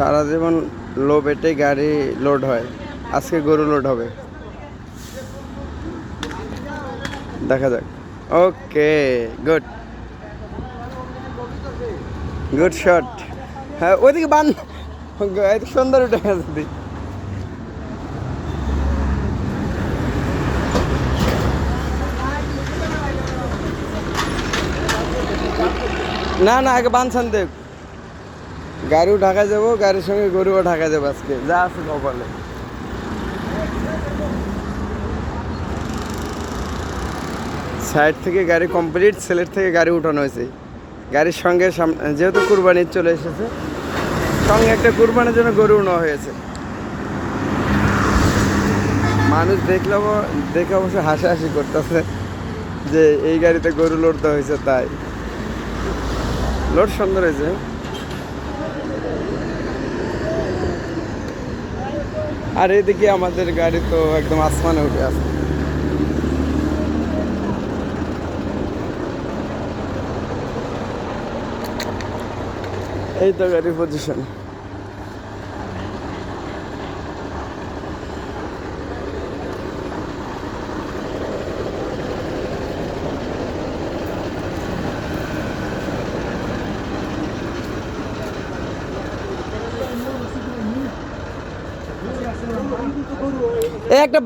সারা জীবন লো বেটে গাড়ি লোড হয়, আজকে গরু লোড হবে, দেখা যাক। ওকে, গুড গুড শট। হ্যাঁ ওইদিকে বান, সুন্দর উঠে গেছে। না না, আগে বানছান দেখ, গাড়িও ঢাকা যাবো, গাড়ির সঙ্গে গরুও ঢাকা যাবো, আজকে যা আছে কপালে। সাইড থেকে গাড়ি কমপ্লিট, সেলের থেকে গাড়ি উঠানো হয়েছে গাড়ির সঙ্গে। যেহেতু কুরবানির চলে এসেছে, সঙ্গে একটা কুরবানির জন্য গরু নেওয়া হয়েছে। মানুষ দেখে অবশ্য হাসাহাসি করতেছে যে এই গাড়িতে গরু লোড দেওয়া হয়েছে, তাই লোড সুন্দর হয়েছে। আর এদিকে আমাদের গাড়ি তো একদম আসমানে উঠে আছে। এই তো গাড়ির পজিশন। একটা